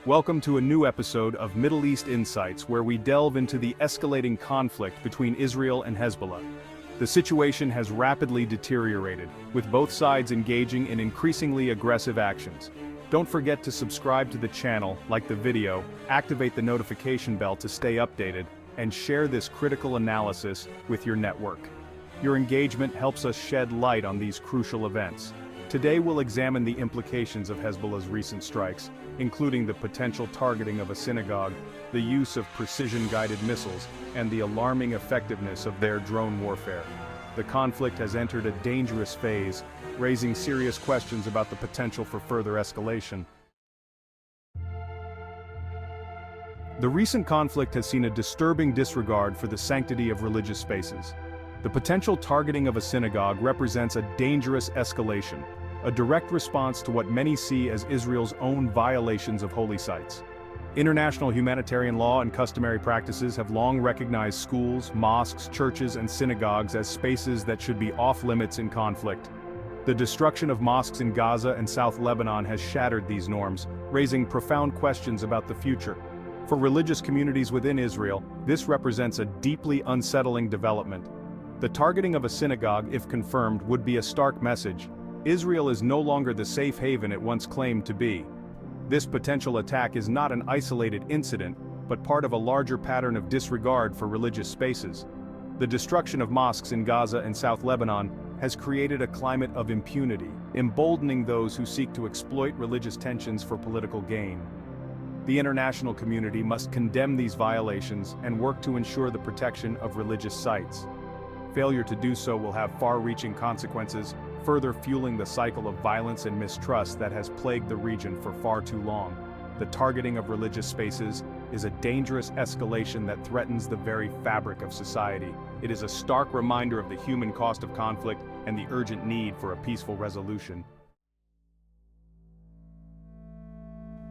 Welcome to a new episode of Middle East Insights, where we delve into the escalating conflict between Israel and Hezbollah. The situation has rapidly deteriorated, with both sides engaging in increasingly aggressive actions. Don't forget to subscribe to the channel, like the video, activate the notification bell to stay updated, and share this critical analysis with your network. Your engagement helps us shed light on these crucial events. Today we'll examine the implications of Hezbollah's recent strikes, including the potential targeting of a synagogue, the use of precision-guided missiles, and the alarming effectiveness of their drone warfare. The conflict has entered a dangerous phase, raising serious questions about the potential for further escalation. The recent conflict has seen a disturbing disregard for the sanctity of religious spaces. The potential targeting of a synagogue represents a dangerous escalation, a direct response to what many see as Israel's own violations of holy sites. International humanitarian law and customary practices have long recognized schools, mosques, churches, and synagogues as spaces that should be off-limits in conflict. The destruction of mosques in Gaza and South Lebanon has shattered these norms, raising profound questions about the future. For religious communities within Israel, this represents a deeply unsettling development. The targeting of a synagogue, if confirmed, would be a stark message. Israel is no longer the safe haven it once claimed to be. This potential attack is not an isolated incident, but part of a larger pattern of disregard for religious spaces. The destruction of mosques in Gaza and South Lebanon has created a climate of impunity, emboldening those who seek to exploit religious tensions for political gain. The international community must condemn these violations and work to ensure the protection of religious sites. Failure to do so will have far-reaching consequences, further fueling the cycle of violence and mistrust that has plagued the region for far too long. The targeting of religious spaces is a dangerous escalation that threatens the very fabric of society. It is a stark reminder of the human cost of conflict and the urgent need for a peaceful resolution.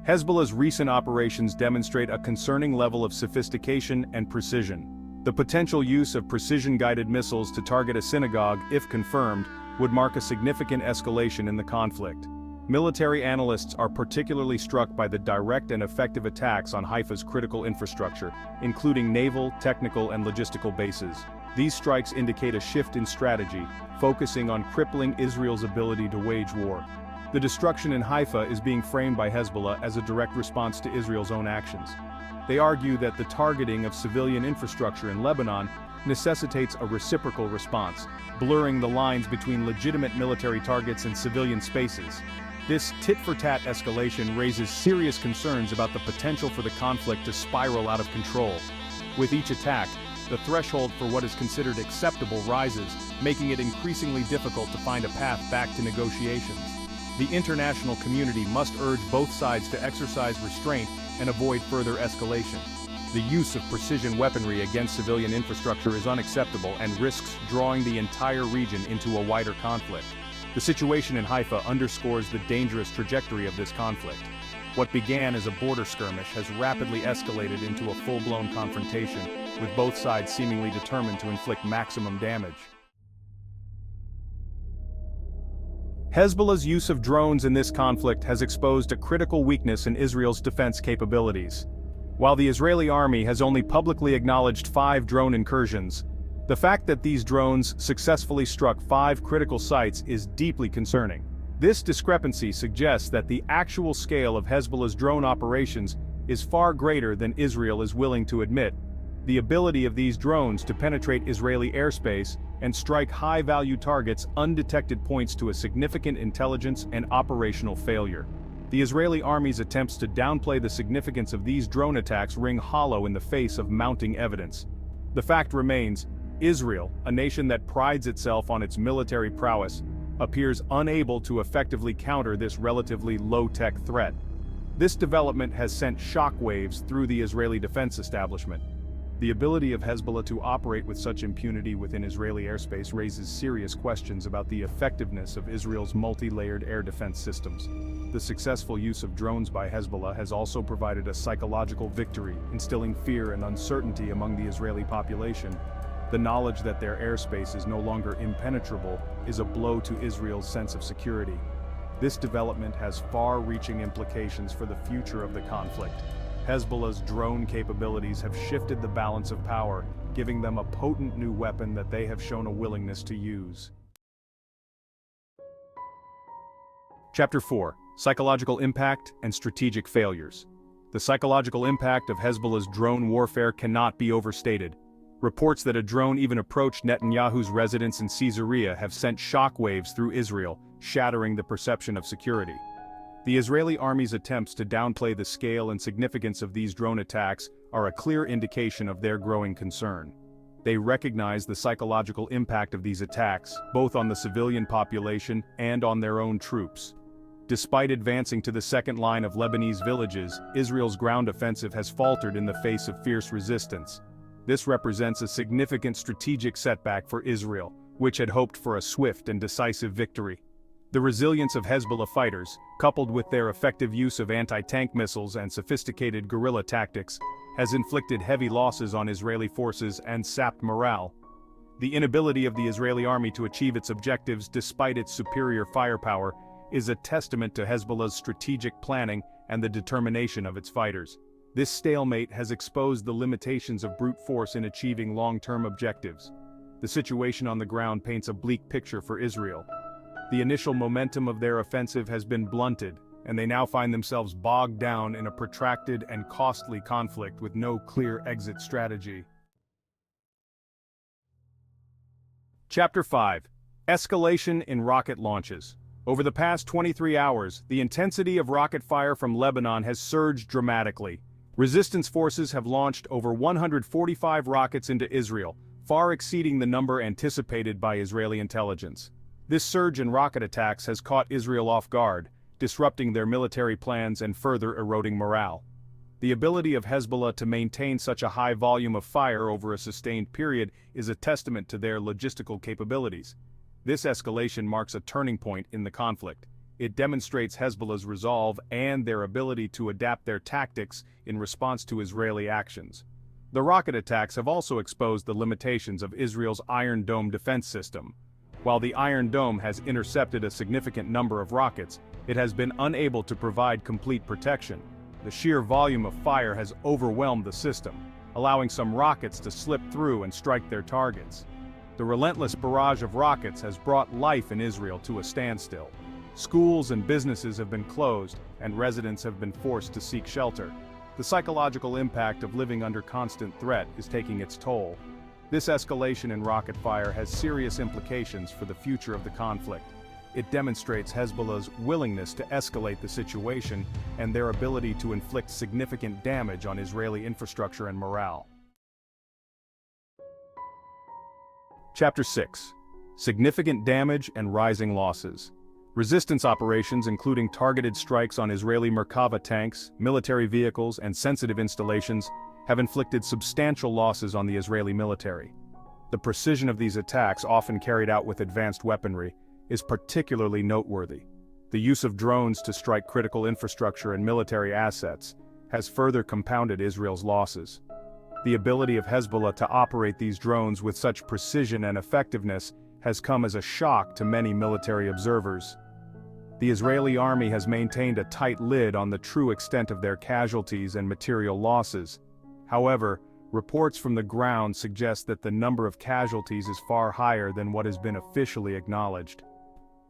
Hezbollah's recent operations demonstrate a concerning level of sophistication and precision. The potential use of precision-guided missiles to target a synagogue, if confirmed, would mark a significant escalation in the conflict. Military analysts are particularly struck by the direct and effective attacks on Haifa's critical infrastructure, including naval, technical, and logistical bases. These strikes indicate a shift in strategy, focusing on crippling Israel's ability to wage war. The destruction in Haifa is being framed by Hezbollah as a direct response to Israel's own actions. They argue that the targeting of civilian infrastructure in Lebanon necessitates a reciprocal response, blurring the lines between legitimate military targets and civilian spaces. This tit-for-tat escalation raises serious concerns about the potential for the conflict to spiral out of control. With each attack, the threshold for what is considered acceptable rises, making it increasingly difficult to find a path back to negotiations. The international community must urge both sides to exercise restraint and avoid further escalation. The use of precision weaponry against civilian infrastructure is unacceptable and risks drawing the entire region into a wider conflict. The situation in Haifa underscores the dangerous trajectory of this conflict. What began as a border skirmish has rapidly escalated into a full-blown confrontation, with both sides seemingly determined to inflict maximum damage. Hezbollah's use of drones in this conflict has exposed a critical weakness in Israel's defense capabilities. While the Israeli army has only publicly acknowledged 5 drone incursions, the fact that these drones successfully struck 5 critical sites is deeply concerning. This discrepancy suggests that the actual scale of Hezbollah's drone operations is far greater than Israel is willing to admit. The ability of these drones to penetrate Israeli airspace and strike high-value targets undetected points to a significant intelligence and operational failure. The Israeli army's attempts to downplay the significance of these drone attacks ring hollow in the face of mounting evidence. The fact remains, Israel, a nation that prides itself on its military prowess, appears unable to effectively counter this relatively low-tech threat. This development has sent shockwaves through the Israeli defense establishment. The ability of Hezbollah to operate with such impunity within Israeli airspace raises serious questions about the effectiveness of Israel's multi-layered air defense systems. The successful use of drones by Hezbollah has also provided a psychological victory, instilling fear and uncertainty among the Israeli population. The knowledge that their airspace is no longer impenetrable is a blow to Israel's sense of security. This development has far-reaching implications for the future of the conflict. Hezbollah's drone capabilities have shifted the balance of power, giving them a potent new weapon that they have shown a willingness to use. Chapter 4: Psychological Impact and Strategic Failures. The psychological impact of Hezbollah's drone warfare cannot be overstated. Reports that a drone even approached Netanyahu's residence in Caesarea have sent shockwaves through Israel, shattering the perception of security. The Israeli army's attempts to downplay the scale and significance of these drone attacks are a clear indication of their growing concern. They recognize the psychological impact of these attacks, both on the civilian population and on their own troops. Despite advancing to the second line of Lebanese villages, Israel's ground offensive has faltered in the face of fierce resistance. This represents a significant strategic setback for Israel, which had hoped for a swift and decisive victory. The resilience of Hezbollah fighters, coupled with their effective use of anti-tank missiles and sophisticated guerrilla tactics, has inflicted heavy losses on Israeli forces and sapped morale. The inability of the Israeli army to achieve its objectives despite its superior firepower is a testament to Hezbollah's strategic planning and the determination of its fighters. This stalemate has exposed the limitations of brute force in achieving long-term objectives. The situation on the ground paints a bleak picture for Israel. The initial momentum of their offensive has been blunted, and they now find themselves bogged down in a protracted and costly conflict with no clear exit strategy. Chapter 5: Escalation in Rocket Launches. Over the past 23 hours, the intensity of rocket fire from Lebanon has surged dramatically. Resistance forces have launched over 145 rockets into Israel, far exceeding the number anticipated by Israeli intelligence. This surge in rocket attacks has caught Israel off guard, disrupting their military plans and further eroding morale. The ability of Hezbollah to maintain such a high volume of fire over a sustained period is a testament to their logistical capabilities. This escalation marks a turning point in the conflict. It demonstrates Hezbollah's resolve and their ability to adapt their tactics in response to Israeli actions. The rocket attacks have also exposed the limitations of Israel's Iron Dome defense system. While the Iron Dome has intercepted a significant number of rockets, it has been unable to provide complete protection. The sheer volume of fire has overwhelmed the system, allowing some rockets to slip through and strike their targets. The relentless barrage of rockets has brought life in Israel to a standstill. Schools and businesses have been closed, and residents have been forced to seek shelter. The psychological impact of living under constant threat is taking its toll. This escalation in rocket fire has serious implications for the future of the conflict. It demonstrates Hezbollah's willingness to escalate the situation and their ability to inflict significant damage on Israeli infrastructure and morale. Chapter 6: Significant Damage and Rising Losses. Resistance operations, including targeted strikes on Israeli Merkava tanks, military vehicles, and sensitive installations, have inflicted substantial losses on the Israeli military. The precision of these attacks, often carried out with advanced weaponry, is particularly noteworthy. The use of drones to strike critical infrastructure and military assets has further compounded Israel's losses. The ability of Hezbollah to operate these drones with such precision and effectiveness has come as a shock to many military observers. The Israeli army has maintained a tight lid on the true extent of their casualties and material losses. However, reports from the ground suggest that the number of casualties is far higher than what has been officially acknowledged.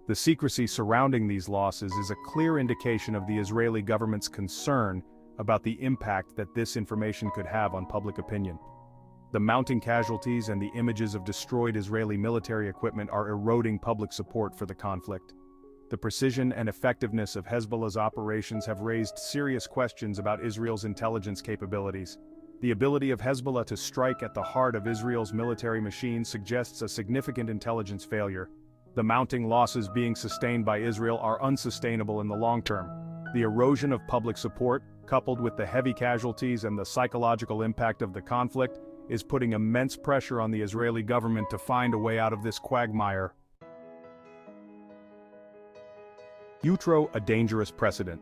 The secrecy surrounding these losses is a clear indication of the Israeli government's concern about the impact that this information could have on public opinion. The mounting casualties and the images of destroyed Israeli military equipment are eroding public support for the conflict. The precision and effectiveness of Hezbollah's operations have raised serious questions about Israel's intelligence capabilities. The ability of Hezbollah to strike at the heart of Israel's military machine suggests a significant intelligence failure. The mounting losses being sustained by Israel are unsustainable in the long term. The erosion of public support, coupled with the heavy casualties and the psychological impact of the conflict, is putting immense pressure on the Israeli government to find a way out of this quagmire. A dangerous precedent.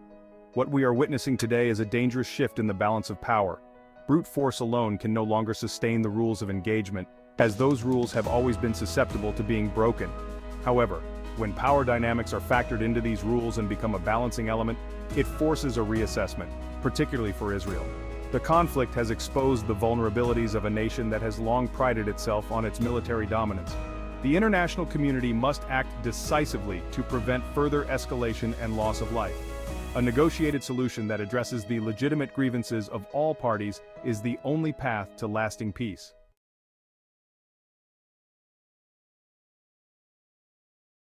What we are witnessing today is a dangerous shift in the balance of power. Brute force alone can no longer sustain the rules of engagement, as those rules have always been susceptible to being broken. However, When power dynamics are factored into these rules and become a balancing element, it forces a reassessment, particularly for Israel. The conflict has exposed the vulnerabilities of a nation that has long prided itself on its military dominance. The international community must act decisively to prevent further escalation and loss of life. A negotiated solution that addresses the legitimate grievances of all parties is the only path to lasting peace.